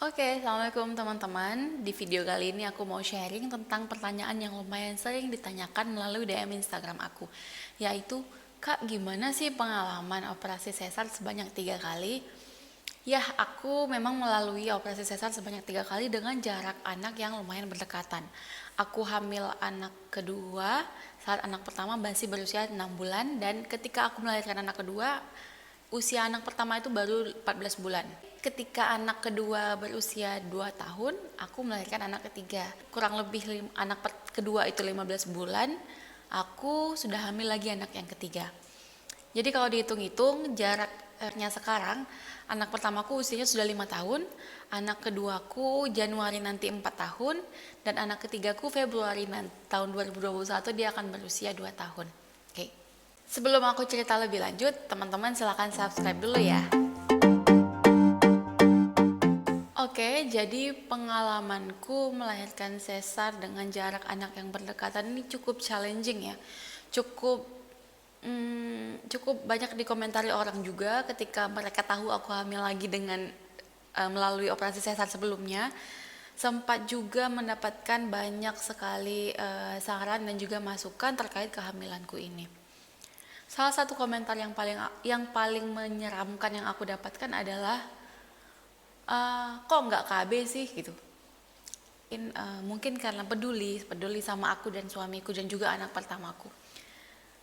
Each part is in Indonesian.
Oke, assalamualaikum teman-teman. Di video kali ini aku mau sharing tentang pertanyaan yang lumayan sering ditanyakan melalui DM Instagram aku, yaitu, Kak, gimana sih pengalaman operasi sesar sebanyak 3 kali? Ya, aku memang melalui operasi sesar sebanyak 3 kali dengan jarak anak yang lumayan berdekatan. Aku hamil anak kedua saat anak pertama masih berusia 6 bulan, dan ketika aku melahirkan anak kedua, usia anak pertama itu baru 14 bulan. Ketika anak kedua berusia 2 tahun, aku melahirkan anak ketiga. Kurang lebih anak kedua itu 15 bulan, aku sudah hamil lagi anak yang ketiga. Jadi kalau dihitung-hitung jaraknya sekarang, anak pertamaku usianya sudah 5 tahun, anak keduaku Januari nanti 4 tahun, dan anak ketigaku Februari tahun 2021 dia akan berusia 2 tahun. Oke. Sebelum aku cerita lebih lanjut, teman-teman silakan subscribe dulu ya. Oke, jadi pengalamanku melahirkan sesar dengan jarak anak yang berdekatan ini cukup challenging ya. Cukup cukup banyak dikomentari orang juga ketika mereka tahu aku hamil lagi dengan melalui operasi sesar sebelumnya. Sempat juga mendapatkan banyak sekali saran dan juga masukan terkait kehamilanku ini. Salah satu komentar yang paling menyeramkan yang aku dapatkan adalah, kok nggak KB sih gitu. Mungkin karena peduli sama aku dan suamiku dan juga anak pertamaku.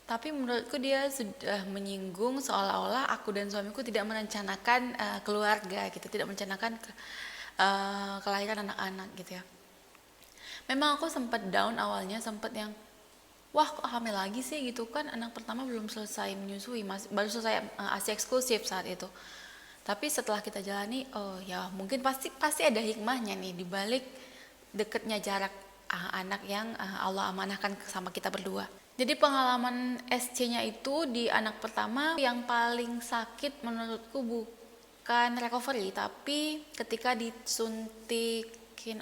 Tapi menurutku dia sudah menyinggung seolah-olah aku dan suamiku tidak merencanakan keluarga gitu, tidak merencanakan kelahiran anak-anak gitu ya. Memang aku sempat down awalnya, sempat yang wah kok hamil lagi sih gitu kan, anak pertama belum selesai menyusui, baru selesai ASI eksklusif saat itu. Tapi setelah kita jalani, oh ya mungkin pasti ada hikmahnya nih dibalik deketnya jarak anak yang Allah amanahkan sama kita berdua. Jadi pengalaman SC-nya itu di anak pertama yang paling sakit menurutku bukan recovery, tapi ketika disuntikin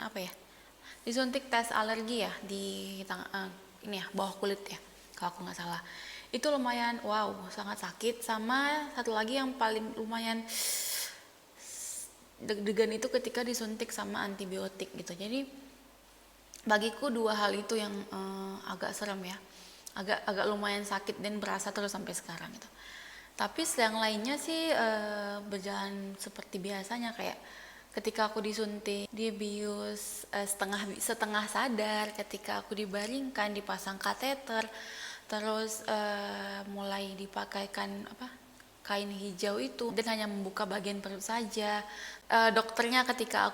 disuntik tes alergi ya di ini ya bawah kulit ya kalau aku nggak salah. Itu lumayan sangat sakit. Sama satu lagi yang paling lumayan deg-degan itu ketika disuntik sama antibiotik gitu. Jadi bagiku dua hal itu yang agak serem ya, agak lumayan sakit dan berasa terus sampai sekarang gitu. Tapi yang lainnya sih berjalan seperti biasanya, kayak ketika aku disuntik dia bius setengah sadar, ketika aku dibaringkan dipasang kateter, terus mulai dipakaikan kain hijau itu dan hanya membuka bagian perut saja. Dokternya ketika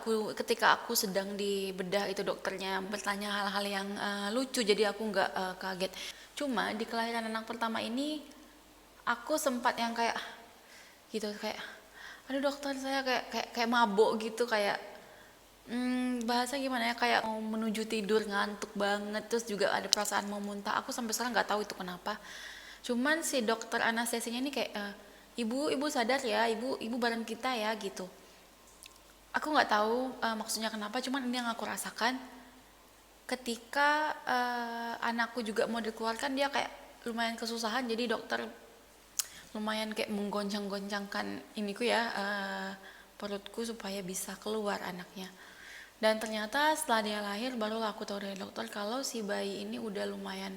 aku sedang dibedah itu, dokternya bertanya hal-hal yang lucu, jadi aku nggak kaget. Cuma di kelahiran anak pertama ini aku sempat yang kayak gitu, kayak aduh dokter, saya kayak mabok gitu, kayak bahasa gimana ya, kayak mau menuju tidur, ngantuk banget, terus juga ada perasaan mau muntah. Aku sampai sekarang nggak tahu itu kenapa. Cuman si dokter anestesinya ini kayak ibu sadar ya, ibu bareng kita ya gitu. Aku nggak tahu maksudnya kenapa, cuman ini yang aku rasakan. Ketika anakku juga mau dikeluarkan, dia kayak lumayan kesusahan, jadi dokter lumayan kayak menggoncang-goncangkan perutku supaya bisa keluar anaknya. Dan ternyata setelah dia lahir barulah aku tahu dari dokter kalau si bayi ini udah lumayan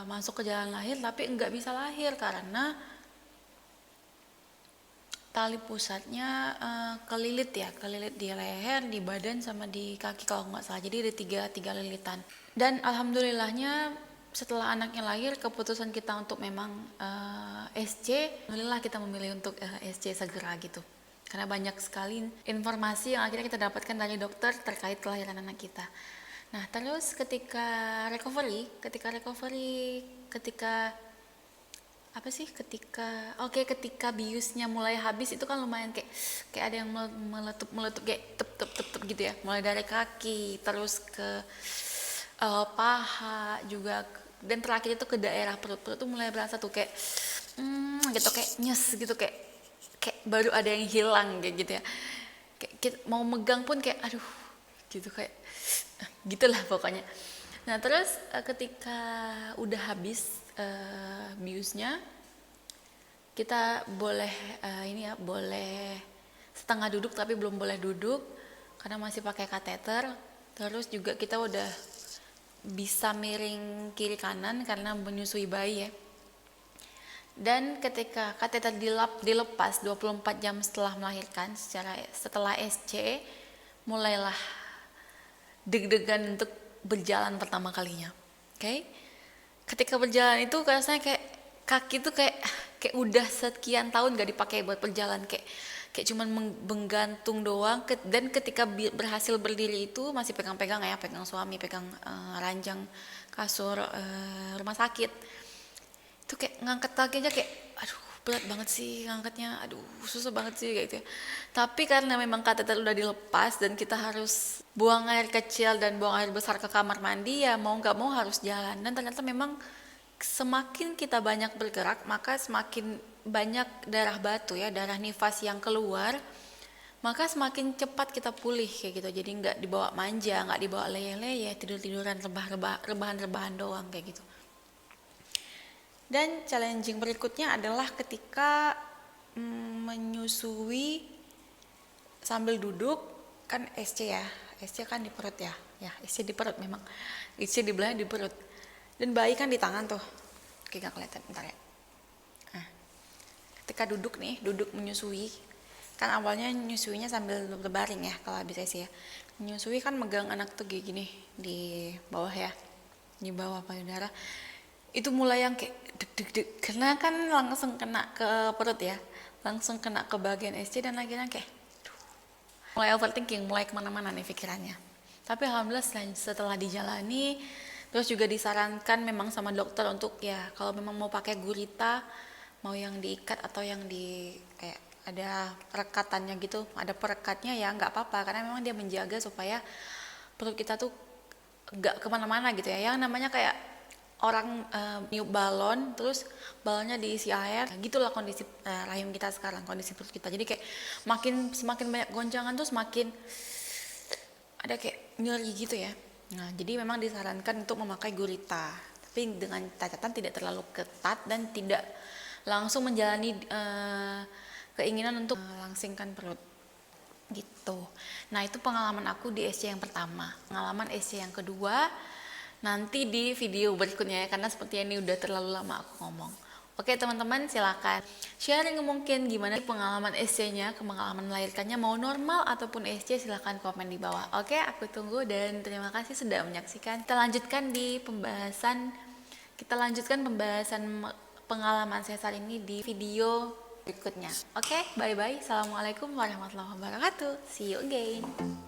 masuk ke jalan lahir, tapi nggak bisa lahir karena tali pusatnya kelilit di leher, di badan, sama di kaki kalau nggak salah. Jadi ada tiga lilitan. Dan alhamdulillahnya setelah anaknya lahir, keputusan kita untuk memang SC, alhamdulillah kita memilih untuk SC segera gitu. Karena banyak sekali informasi yang akhirnya kita dapatkan dari dokter terkait kelahiran anak kita. Nah terus ketika recovery, ketika biusnya mulai habis, itu kan lumayan kayak ada yang meletup kayak tep gitu ya, mulai dari kaki terus ke paha juga, dan terakhir itu ke daerah perut tuh mulai berasa tuh kayak gitu, kayak nyes gitu, kayak baru ada yang hilang kayak gitu ya, kayak mau megang pun kayak aduh gitu, kayak gitulah pokoknya. Nah terus ketika udah habis biusnya, kita boleh boleh setengah duduk tapi belum boleh duduk karena masih pakai kateter. Terus juga kita udah bisa miring kiri kanan karena menyusui bayi ya. Dan ketika kateter dilepas 24 jam setelah melahirkan, setelah SC, mulailah deg-degan untuk berjalan pertama kalinya. Oke? Ketika berjalan itu rasanya kayak kaki tuh kayak udah sekian tahun gak dipakai buat berjalan, kayak cuman menggantung doang. Dan ketika berhasil berdiri itu masih pegang-pegang ya, pegang suami, pegang ranjang kasur rumah sakit. Itu kayak ngangkat kaki aja kayak aduh berat banget sih ngangkatnya, aduh susah banget sih kayak gitu ya. Tapi karena memang kateter udah dilepas dan kita harus buang air kecil dan buang air besar ke kamar mandi, ya mau nggak mau harus jalan. Dan ternyata memang semakin kita banyak bergerak maka semakin banyak darah batu ya, darah nifas yang keluar, maka semakin cepat kita pulih kayak gitu. Jadi nggak dibawa manja, nggak dibawa leye-leye, tidur-tiduran rebahan-rebahan doang kayak gitu. Dan challenging berikutnya adalah ketika menyusui sambil duduk, kan SC ya, SC kan di perut ya, SC di perut memang, SC di belah di perut, dan bayi kan di tangan tuh, oke gak kelihatan, bentar ya. Nah, ketika duduk menyusui, kan awalnya nyusuinya sambil berbaring ya, kalau habis SC ya, menyusui kan megang anak tuh kayak gini di bawah ya, di bawah payudara. Itu mulai yang kayak deg-deg karena kan langsung kena ke perut ya, langsung kena ke bagian SC, dan akhirnya kayak mulai overthinking, mulai kemana-mana nih pikirannya. Tapi alhamdulillah setelah dijalani, terus juga disarankan memang sama dokter untuk ya kalau memang mau pakai gurita, mau yang diikat atau yang di kayak ada perekatannya gitu, ada perekatnya ya nggak apa-apa, karena memang dia menjaga supaya perut kita tuh nggak kemana-mana gitu ya. Yang namanya kayak orang niup balon, terus balonnya diisi air, gitulah kondisi rahim kita sekarang, kondisi perut kita. Jadi kayak semakin banyak goncangan tuh semakin ada kayak nyeri gitu ya. Nah jadi memang disarankan untuk memakai gurita, tapi dengan catatan tidak terlalu ketat dan tidak langsung menjalani keinginan untuk langsingkan perut gitu. Nah itu pengalaman aku di SC yang pertama. Pengalaman SC yang kedua nanti di video berikutnya ya, karena seperti ini udah terlalu lama aku ngomong. Oke teman-teman, silakan sharing mungkin gimana pengalaman SC-nya, pengalaman melahirkannya, mau normal ataupun SC, silakan komen di bawah. Oke, aku tunggu dan terima kasih sudah menyaksikan. Kita lanjutkan pembahasan pengalaman sesar ini di video berikutnya. Oke, bye bye. Assalamualaikum warahmatullahi wabarakatuh. See you again.